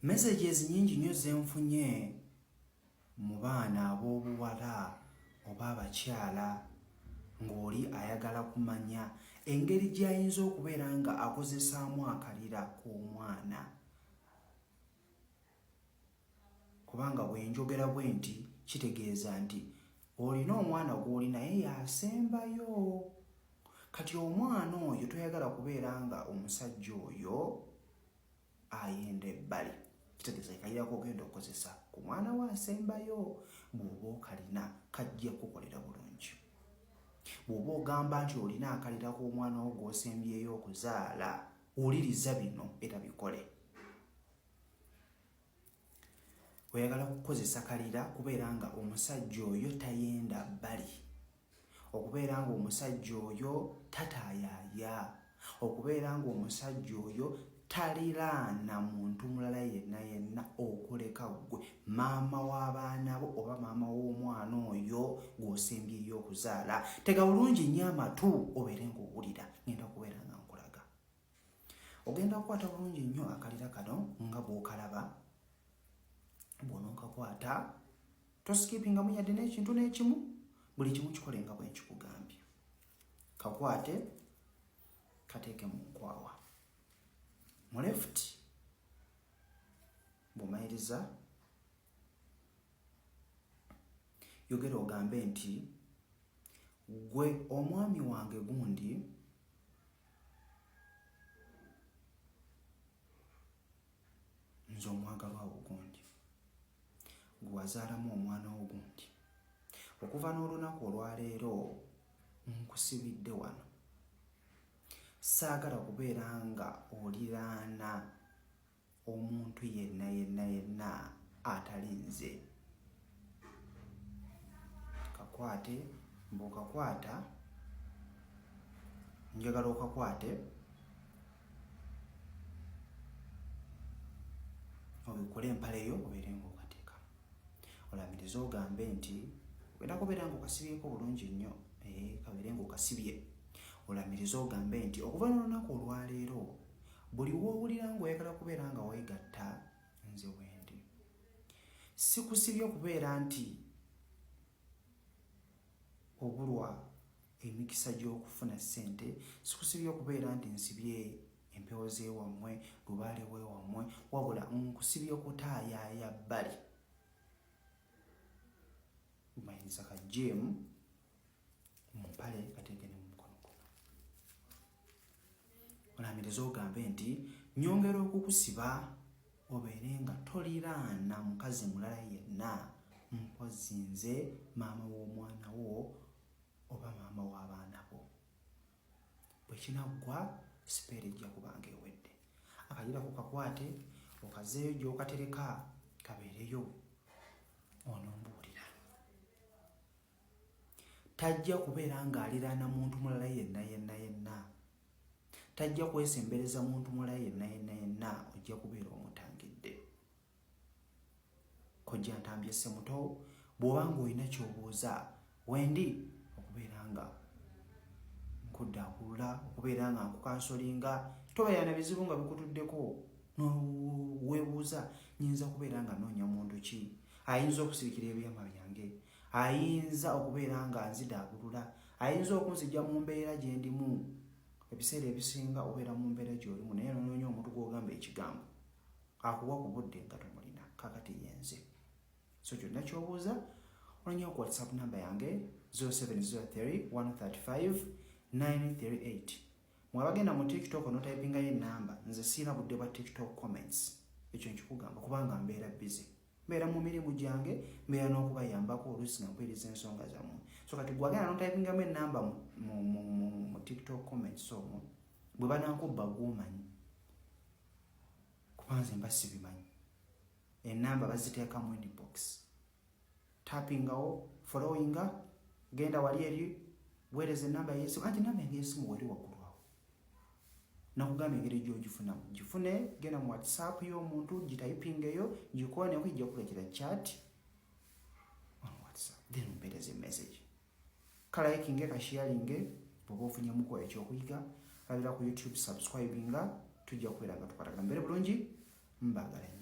Messages nyingi nnyo zenfunye mu baana ab'obuwala oba abakyala ng'oli ayagala kumanya engeri gy'ayinza okubeera nga akozesaamu akalira k'omwana. Kubanga bwe njogera bwe nti kitegeeza nti olina omwana gw'oli naye yasembayo. Kati omwana oyo toyagala kubeera nga omusajja oyo ayenda ebbali. Kitegeeza akalira k'ogenda okukozesa ku mwana we asembayo. Bw'oba okalina kajja kukolera bulungi. Bw'oba ogamba nti olina akalira k'omwana wo gw'osembyeyo okuzaala, wuliriza bino era bikole. Oyagala kukozesa kalira kubeera nga omusajja oyo tayenda bbali, okubeera nga omusajja oyo tataayaaya, okubeera nga omusajja oyo taliraana muntu mulala yenna yenna okuleka ggwe maama w'abaana bo oba maama w'omwana oyo gw'osembyeyo okuzaala. Tega bulungi nnyo amatu obeere ng'owulira ngenda kubeera nga nkulaga. Ogenda kukwata bulungi nnyo akalira kano nga bw'okalaba. Bw'onookakwata tosikipingamu yadde n'ekintu n'ekimu, buli kimu kikole nga bwe nkikugambye. Kakwate kateeke mu nkwawa mu left. Bw'omaliriza yogera ogambe nti gwe omwami wange gundi nze omwagalwa wo gundi gwe wazaalamu omwana wo gundi. Okuva n'olunaku olwaleero nkusibidde wano. Saagala kubeera nga oliraana omuntu yenna yenna yenna atali nze. Kakwate, bw'okakwata njagala okakwate obikole empale yo obeere ng'okateeka. Olamiriza ogambe nti ogenda kubeera ng'okasibyeko bulungi nnyo. Kabeere ng'okasibye. Olamiriza ogambe nti okuva n'olunaku olwaleero buli w'owulira ng'oyagala kubeera nga weegatta nze wendi. Sikusibye kubeera nti obulwa emikisa gy'okufuna ssente. Sikusibye okubeera nti nsibye empewo z'ewammwe, lubaale w'ewammwe, wabula nkusibye kutaayaaya bbali. Mayinza kajeemu mu mpale kateeke ne mu mukono guno. Olamiriza ogambe nti nyongera okukusiba obeere nga toliraana mukazi mulala yenna, mpozzi nze maama w'omwana wo oba maama w'abaana bo. Bwe kinaggwa sipeera ejja kubanga ewedde. Akajira ku kakwate okazeeyo gy'okatereka kabeereyo onombuulira. Tajja kubeera ng'aliraana muntu mulala yenna yenna yenna. Tajja kwesembereza muntu mulala yenna yenna yenna. Ojja kubeera omutangidde. Kojja ntambye Ssemuto, bw'oba ng'olina ky'obuuza wendi okubeera nga nkuddaabulula, okubeera nga nkukansolinga. Tobeera na bizibu nga bikutuddeko weebuuza nyinza kubeera nga noonya muntu ki ayinza okusirikira ebyama byange, ayinza okubeera nga nzidaabulula, ayinza okunzijja mu mbeera gye ndimu. Ebiseera ebisinga obeera mu mbeera gy'olimu naye n'onoonya omuntu gw'ogamba ekigambo akuwa ku budde nga tomulina. Kaakati yenze. So kyonna ky'obuuza onoonya ku WhatsApp namba yange 0703 135 938. Mwabagenda mu TikTok onotayipingayo ennamba, nze siina budde bwa TikTok comments. Ekyo nkikugamba kubanga mbeera busy. Mbeera mu mirimu gyange, mbeera n'okubayambako oluusi nga mpuliriza ensonga zammwe. So kati gwagenda n'otayipingamu ennamba mu TikTok comments omwo, bwe banankubba gw'omanyi. Kubanga nze mba sibimanyi. Ennamba baziteeka mu inbox. Tappingawo, followinga, genda wali eri, weereza ennamba y'essimu. Anti ennamba y'essimu wali waggulu awo. Nakugamba engeri gy'ogifunamu. Gifune, genda mu WhatsApp y'omuntu, gitayipingeyo, gikooneko ijja kukulekera chat on WhatsApp. Then mpeereze message. Kalayikinge, kasharinge, bw'oba ofunyemuko ekyokuyiga. Labira ku YouTube, subscribinga, tujja kubeera nga tukwatagana. Mbere bulungi, mbagala.